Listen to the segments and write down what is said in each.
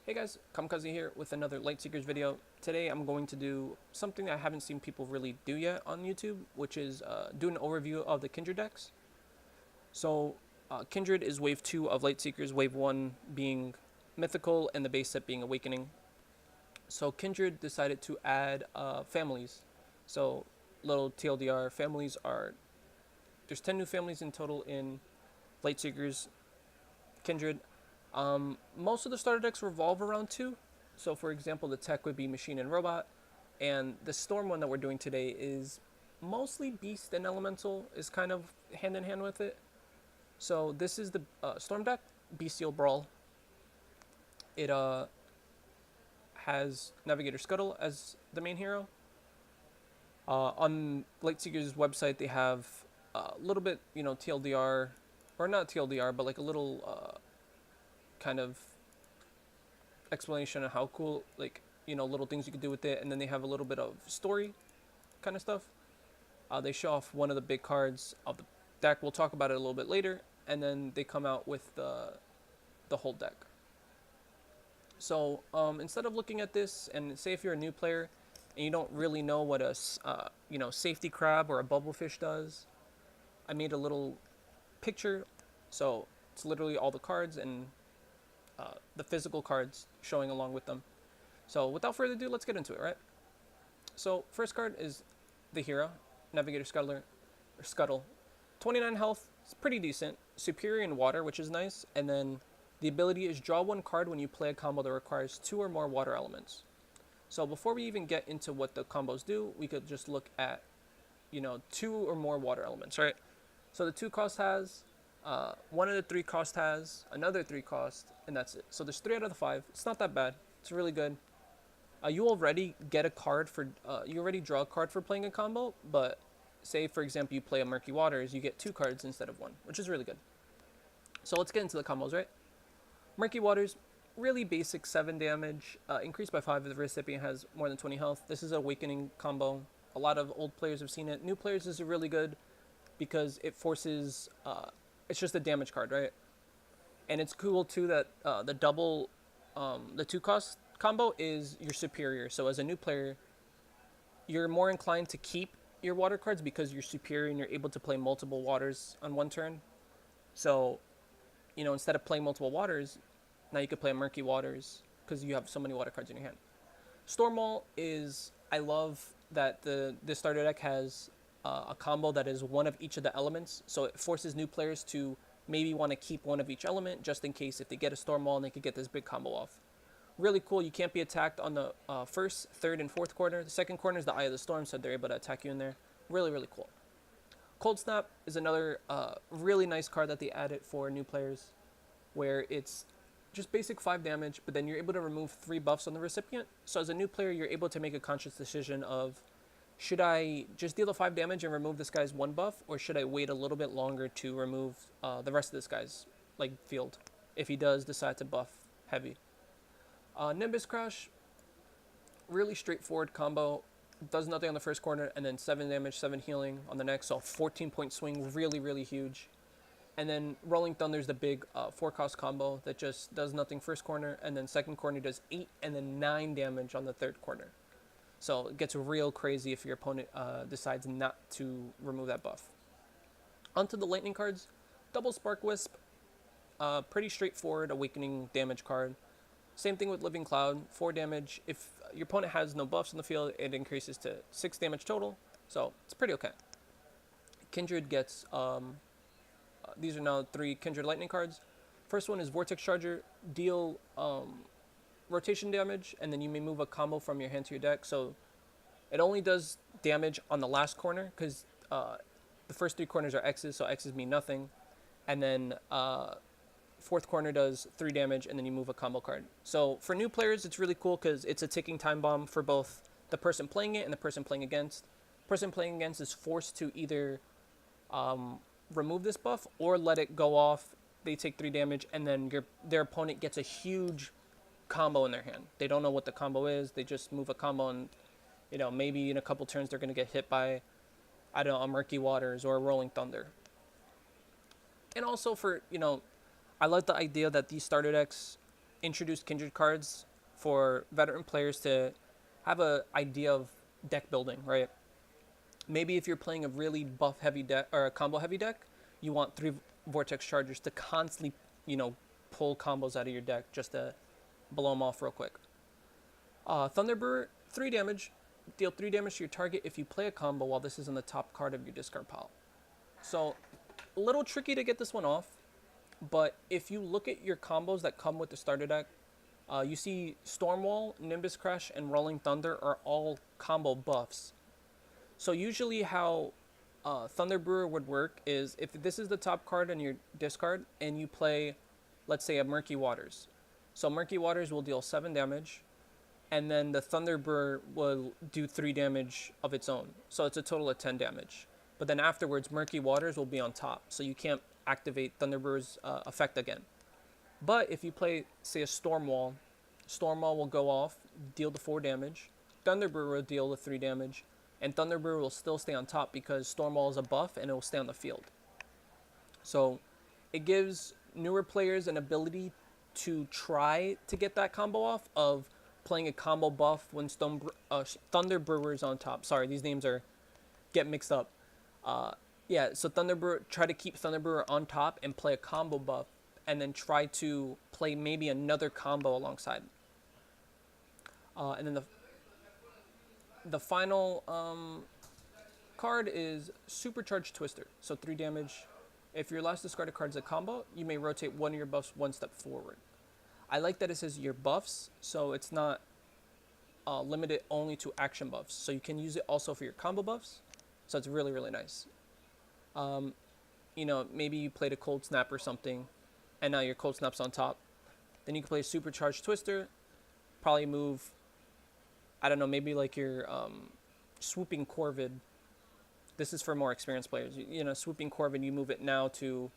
Hey guys, Kamikaze here with another Lightseekers video. Today I'm going to do something I haven't seen people really do yet on YouTube, which is do an overview of the Kindred decks. Kindred is wave 2 of Lightseekers, wave 1 being Mythical and the base set being Awakening. So Kindred decided to add families. So little TLDR, there's 10 new families in total in Lightseekers Kindred. Most of the starter decks revolve around two. So, for example, the tech would be Machine and Robot, and the Storm one that we're doing today is mostly Beast and Elemental, is kind of hand in hand with it. So, this is the Storm deck, Bestial Brawl. It has Navigator Scuttle as the main hero. On Lightseeker's website, they have a little bit, TLDR, or not TLDR, but like a little kind of explanation of how cool, little things you could do with it, and then they have a little bit of story kind of stuff. They show off one of the big cards of the deck. We'll talk about it a little bit later, and then they come out with the whole deck. So instead of looking at this, and say if you're a new player and you don't really know what a safety crab or a bubblefish does, I made a little picture. So it's literally all the cards and the physical cards showing along with them. So without further ado, let's get into it, right? So first card is the hero, Navigator Scuttle. 29 health, it's pretty decent. Superior in water, which is nice. And then the ability is draw one card when you play a combo that requires two or more water elements. So before we even get into what the combos do, we could just look at, two or more water elements, right? So the 2 cost has, one of the 3 cost has, another 3 cost, and that's it. So there's 3 out of the 5. It's not that bad. It's really good. You already get a card for, you already draw a card for playing a combo, but say, for example, you play a Murky Waters, you get 2 cards instead of 1, which is really good. So let's get into the combos, right? Murky Waters, really basic 7 damage, increased by 5 if the recipient has more than 20 health. This is an Awakening combo. A lot of old players have seen it. New players, this is really good because it forces, it's just a damage card, right? And it's cool too that the double, the 2 cost combo is your superior. So as a new player, you're more inclined to keep your water cards because you're superior and you're able to play multiple waters on one turn. So, instead of playing multiple waters, now you could play Murky Waters because you have so many water cards in your hand. Stormwall is, I love that this starter deck has a combo that is one of each of the elements. So it forces new players to maybe want to keep one of each element just in case if they get a Stormwall and they could get this big combo off. Really cool. You can't be attacked on the first, third, and fourth corner. The second corner is the Eye of the Storm, so they're able to attack you in there. Really, really cool. Cold Snap is another really nice card that they added for new players, where it's just basic 5 damage, but then you're able to remove 3 buffs on the recipient. So as a new player, you're able to make a conscious decision of, should I just deal the 5 damage and remove this guy's 1 buff, or should I wait a little bit longer to remove the rest of this guy's field, if he does decide to buff heavy. Nimbus Crash, really straightforward combo. Does nothing on the first corner, and then 7 damage, 7 healing on the next, so 14-point swing, really, really huge. And then Rolling Thunder is the big 4-cost combo that just does nothing first corner, and then second corner does 8 and then 9 damage on the third corner. So it gets real crazy if your opponent decides not to remove that buff. Onto the lightning cards. Double Spark Wisp, pretty straightforward Awakening damage card. Same thing with Living Cloud, 4 damage. If your opponent has no buffs on the field, it increases to 6 damage total. So it's pretty okay. Kindred gets, these are now 3 Kindred Lightning cards. First one is Vortex Charger, deal rotation damage, and then you may move a combo from your hand to your deck. So it only does damage on the last corner, because the first 3 corners are X's, so X's mean nothing. And then fourth corner does 3 damage, and then you move a combo card. So for new players, it's really cool because it's a ticking time bomb for both the person playing it and the person playing against. The person playing against is forced to either remove this buff or let it go off. They take 3 damage, and then their opponent gets a huge combo in their hand. They don't know what the combo is. They just move a combo, and maybe in a couple turns they're going to get hit by, I don't know, a Murky Waters or a Rolling Thunder. And also for, I like the idea that these starter decks introduced Kindred cards for veteran players to have a idea of deck building, right? Maybe if you're playing a really buff heavy deck or a combo heavy deck, you want 3 Vortex Chargers to constantly, pull combos out of your deck just to blow them off real quick. Thunderbrewer, 3 damage. Deal 3 damage to your target if you play a combo while this is in the top card of your discard pile. So, a little tricky to get this one off, but if you look at your combos that come with the starter deck, you see Stormwall, Nimbus Crash, and Rolling Thunder are all combo buffs. So usually how Thunderbrewer would work is if this is the top card in your discard and you play, let's say, a Murky Waters. So Murky Waters will deal 7 damage, and then the Thunderbrewer will do 3 damage of its own. So it's a total of 10 damage. But then afterwards, Murky Waters will be on top, so you can't activate Thunderbrewer's effect again. But if you play, say, a Stormwall, Stormwall will go off, deal the 4 damage, Thunderbrewer will deal the 3 damage, and Thunderbrewer will still stay on top because Stormwall is a buff and it will stay on the field. So it gives newer players an ability to try to get that combo off of playing a combo buff when Thunderbrewer is on top. Sorry, these names get mixed up. So Thunderbrewer, try to keep Thunderbrewer on top and play a combo buff, and then try to play maybe another combo alongside. And then the final card is Supercharged Twister. So 3 damage. If your last discarded card is a combo, you may rotate one of your buffs 1 step forward. I like that it says your buffs, so it's not limited only to action buffs. So you can use it also for your combo buffs. So it's really, really nice. Maybe you played a Cold Snap or something, and now your Cold Snap's on top. Then you can play a Supercharged Twister, probably move, I don't know, maybe like your Swooping Corvid. This is for more experienced players. Swooping Corvid, you move it now to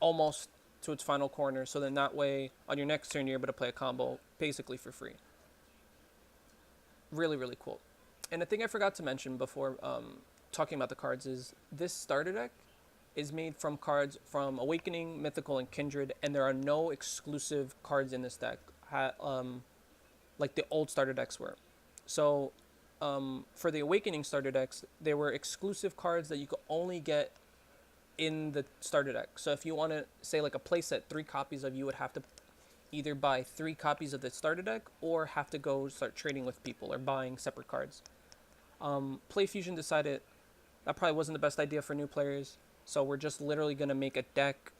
almost to its final corner. So then that way, on your next turn, you're able to play a combo basically for free. Really, really cool. And the thing I forgot to mention before talking about the cards is this starter deck is made from cards from Awakening, Mythical, and Kindred, and there are no exclusive cards in this deck, like the old starter decks were. So for the Awakening starter decks, there were exclusive cards that you could only get in the starter deck. So if you want to say like a playset, 3 copies of, you would have to either buy 3 copies of the starter deck or have to go start trading with people or buying separate cards. PlayFusion decided that probably wasn't the best idea for new players, so we're just literally going to make a deck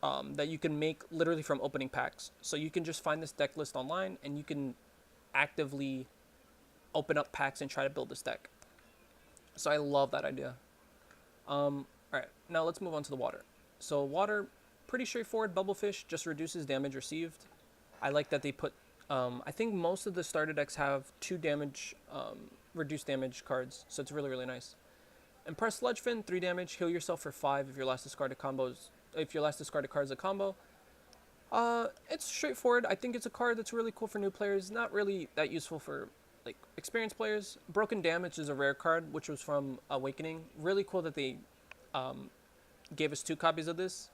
that you can make literally from opening packs. So you can just find this deck list online and you can actively open up packs and try to build this deck. So I love that idea. Alright, now let's move on to the water. So water, pretty straightforward. Bubblefish just reduces damage received. I like that they put, I think most of the starter decks have 2 damage, reduced damage cards, so it's really, really nice. Impress Sludgefin, 3 damage, heal yourself for 5 if your last discarded card is a combo. It's straightforward. I think it's a card that's really cool for new players, not really that useful for like experienced players. Broken Damage is a rare card, which was from Awakening. Really cool that they gave us 2 copies of this.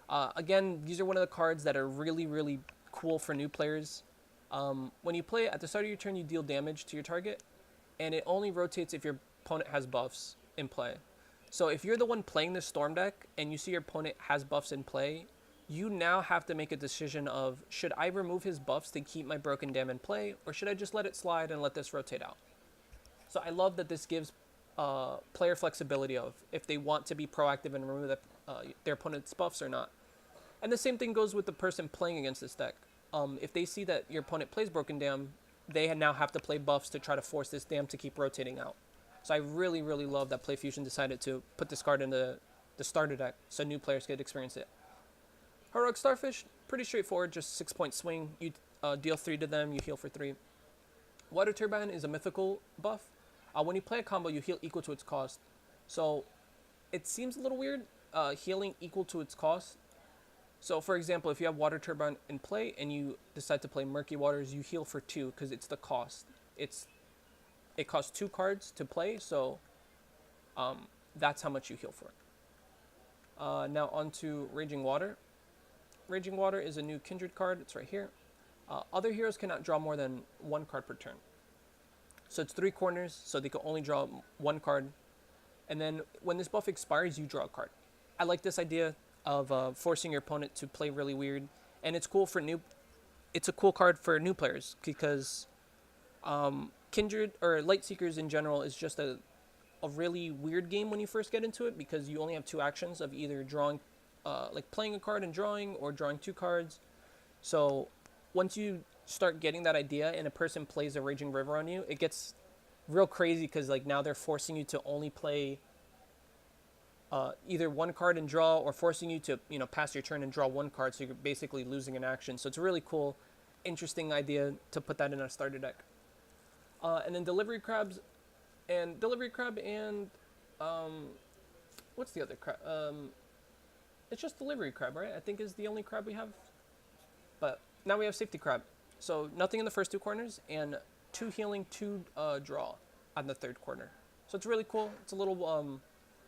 Again, these are one of the cards that are really, really cool for new players. When you play it, at the start of your turn, you deal damage to your target, and it only rotates if your opponent has buffs in play. So if you're the one playing this Storm deck and you see your opponent has buffs in play, you now have to make a decision of, should I remove his buffs to keep my Broken Dam in play, or should I just let it slide and let this rotate out? So I love that this gives player flexibility of if they want to be proactive and remove their opponent's buffs or not. And the same thing goes with the person playing against this deck. If they see that your opponent plays Broken Dam, they now have to play buffs to try to force this dam to keep rotating out. So I really, really love that PlayFusion decided to put this card in the starter deck so new players could experience it. Heroic Starfish, pretty straightforward, just 6-point swing. You deal 3 to them, you heal for 3. Water Turbine is a mythical buff. When you play a combo, you heal equal to its cost. So it seems a little weird, healing equal to its cost. So for example, if you have Water Turbine in play and you decide to play Murky Waters, you heal for 2 because it's the cost. It costs 2 cards to play, so that's how much you heal for. Now on to Raging Water. Raging Water is a new Kindred card. It's right here. Other heroes cannot draw more than one card per turn. So it's 3 corners, so they can only draw one card. And then when this buff expires, you draw a card. I like this idea of forcing your opponent to play really weird. And it's cool for new... It's a cool card for new players because Kindred, or Lightseekers in general, is just a really weird game when you first get into it because you only have 2 actions of either drawing, like playing a card and drawing, or drawing 2 cards. So once you start getting that idea and a person plays a Raging River on you, it gets real crazy because like now they're forcing you to only play either one card and draw, or forcing you to pass your turn and draw 1 card, so you're basically losing an action. So it's a really cool, interesting idea to put that in a starter deck. And then Delivery Crab and what's the other crab? It's just Delivery Crab, right? I think is the only crab we have. But now we have Safety Crab. So nothing in the first 2 corners, and 2 healing, 2 draw on the 3rd corner. So it's really cool. It's a little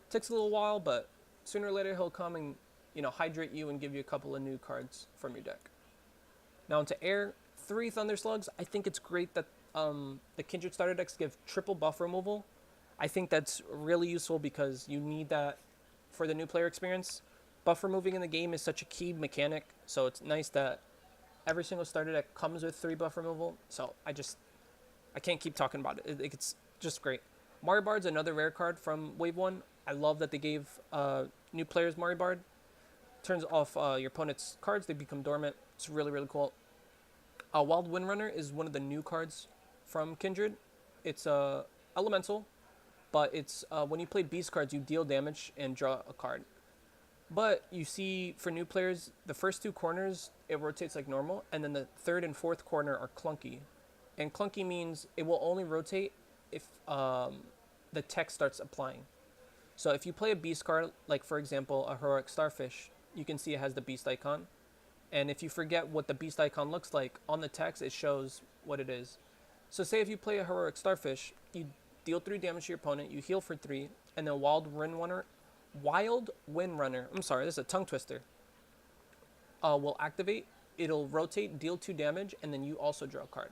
takes a little while, but sooner or later he'll come and hydrate you and give you a couple of new cards from your deck. Now into air, 3 Thunder Slugs. I think it's great that the Kindred starter decks give triple buff removal. I think that's really useful because you need that for the new player experience. Buff removing in the game is such a key mechanic, so it's nice that every single starter deck comes with 3 buff removal. So I can't keep talking about it. It's just great. Mario Bard's another rare card from Wave 1. I love that they gave new players Mario Bard. Turns off your opponent's cards, they become dormant. It's really, really cool. Wild Windrunner is one of the new cards from Kindred. It's elemental, but it's when you play beast cards, you deal damage and draw a card. But you see, for new players, the first 2 corners, it rotates like normal, and then the 3rd and 4th corner are clunky. And clunky means it will only rotate if the text starts applying. So if you play a beast card, like for example, a Heroic Starfish, you can see it has the beast icon. And if you forget what the beast icon looks like, on the text it shows what it is. So say if you play a Heroic Starfish, you deal 3 damage to your opponent, you heal for 3, and then Wild Windrunner, I'm sorry, this is a tongue twister, will activate. It'll rotate, deal 2 damage, and then you also draw a card.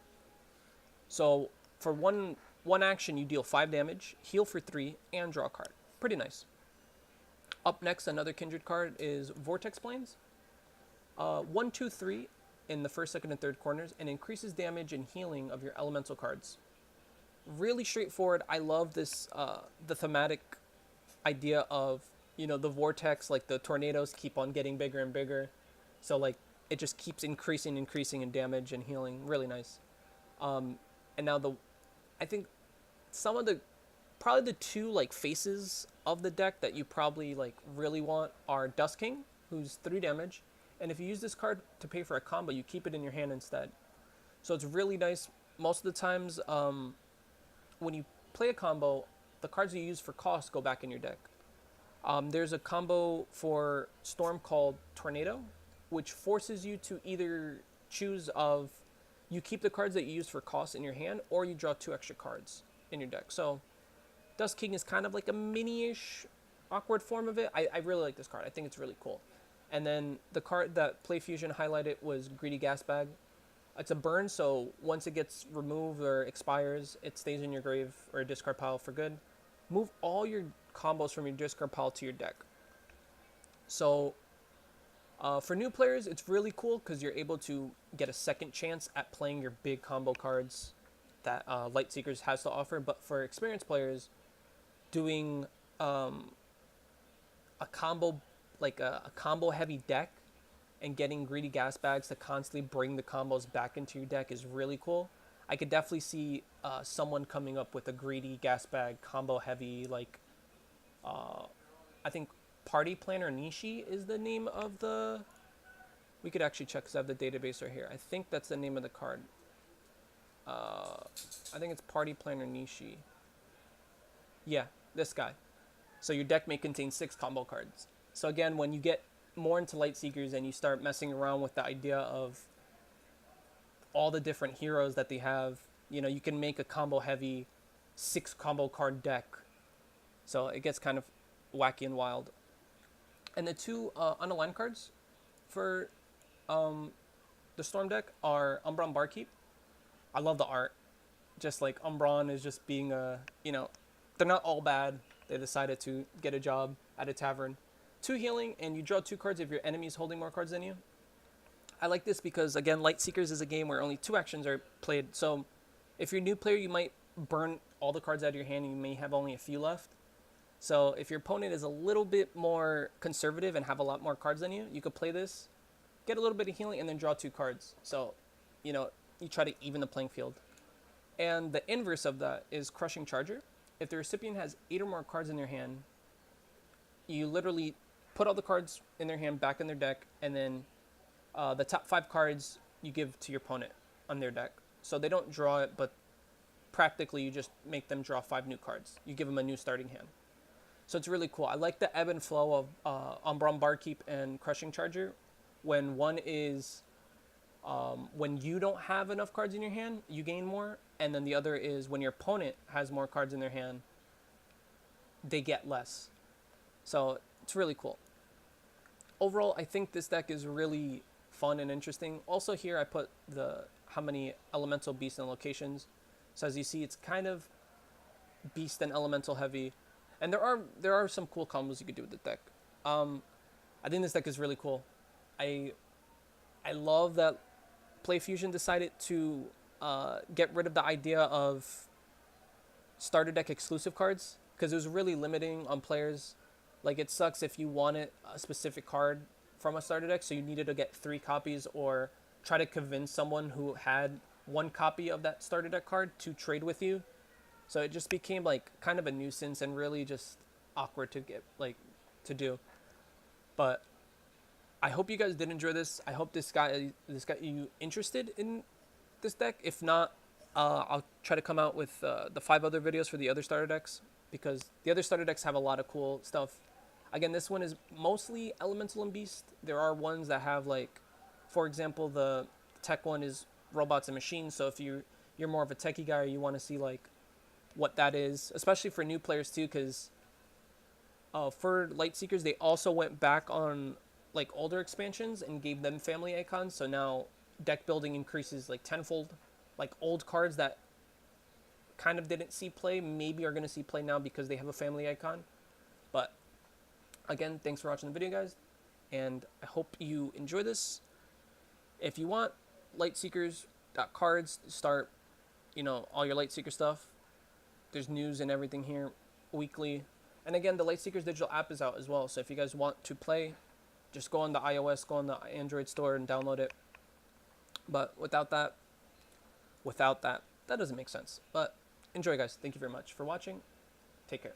So for one action, you deal 5 damage, heal for 3, and draw a card. Pretty nice. Up next, another Kindred card is Vortex Planes. 1, 2, 3 in the 1st, 2nd, and 3rd corners, and increases damage and healing of your elemental cards. Really straightforward. I love this, the thematic idea of, the vortex, like the tornadoes keep on getting bigger and bigger. So like it just keeps increasing in damage and healing. Really nice. And now I think some of probably the 2 like faces of the deck that you probably like really want are Dust King, who's 3 damage. And if you use this card to pay for a combo, you keep it in your hand instead. So it's really nice. Most of the times, when you play a combo, the cards you use for cost go back in your deck. There's a combo for Storm called Tornado, which forces you to either choose of you keep the cards that you use for cost in your hand, or you draw 2 extra cards in your deck. So Dust King is kind of like a mini-ish awkward form of it. I really like this card. I think it's really cool. And then the card that Play Fusion highlighted was Greedy Gas Bag. It's a burn, so once it gets removed or expires, it stays in your grave or discard pile for good. Move all your combos from your discard pile to your deck. So for new players, it's really cool because you're able to get a second chance at playing your big combo cards that Lightseekers has to offer. But for experienced players, doing a combo, like a combo heavy deck, and getting Greedy Gas Bags to constantly bring the combos back into your deck is really cool. I could definitely see someone coming up with a Greedy Gas Bag combo heavy, like I think Party Planner Nishi is the name of the... We could actually check because I have the database right here. I think that's the name of the card. I think it's Party Planner Nishi. Yeah, this guy. So your deck may contain 6 combo cards. So again, when you get more into Lightseekers and you start messing around with the idea of all the different heroes that they have, you can make a combo heavy 6 combo card deck. So it gets kind of wacky and wild. And the 2 unaligned cards for The Storm deck are Umbron Barkeep. I love the art. Just like Umbron is just being they're not all bad. They decided to get a job at a tavern. 2 healing, and you draw 2 cards if your enemy is holding more cards than you. I like this because, again, Lightseekers is a game where only 2 actions are played. So if you're a new player, you might burn all the cards out of your hand and you may have only a few left. So if your opponent is a little bit more conservative and have a lot more cards than you, you could play this, get a little bit of healing, and then draw 2 cards. So, you try to even the playing field. And the inverse of that is Crushing Charger. If the recipient has 8 or more cards in their hand, you literally put all the cards in their hand back in their deck, and then the top 5 cards you give to your opponent on their deck. So they don't draw it, but practically you just make them draw 5 new cards. You give them a new starting hand. So it's really cool. I like the ebb and flow of Umbron Barkeep and Crushing Charger. When one is, when you don't have enough cards in your hand, you gain more. And then the other is when your opponent has more cards in their hand, they get less. So it's really cool. Overall, I think this deck is really fun and interesting. Also here I put how many elemental beasts and locations. So as you see, it's kind of beast and elemental heavy. And there are some cool combos you could do with the deck. I think this deck is really cool. I love that PlayFusion decided to get rid of the idea of starter deck exclusive cards, because it was really limiting on players. Like, it sucks if you wanted a specific card from a starter deck, so you needed to get 3 copies or try to convince someone who had 1 copy of that starter deck card to trade with you. So it just became like kind of a nuisance and really just awkward to to do. But I hope you guys did enjoy this. I hope this got you interested in this deck. If not, I'll try to come out with the 5 other videos for the other starter decks, because the other starter decks have a lot of cool stuff. Again, this one is mostly elemental and beast. There are ones that have, like, for example, the tech one is robots and machines. So if you're more of a techie guy, or you want to see like what that is, especially for new players too, because for Lightseekers they also went back on like older expansions and gave them family icons. So now deck building increases like tenfold. Like, old cards that kind of didn't see play maybe are going to see play now because they have a family icon. But again, thanks for watching the video, guys, and I hope you enjoy this. If you want Lightseekers.cards to start, all your Lightseeker stuff, there's news and everything here weekly. And again, the Lightseekers digital app is out as well. So if you guys want to play, just go on the iOS, go on the Android store and download it. But without that doesn't make sense. But enjoy, guys. Thank you very much for watching. Take care.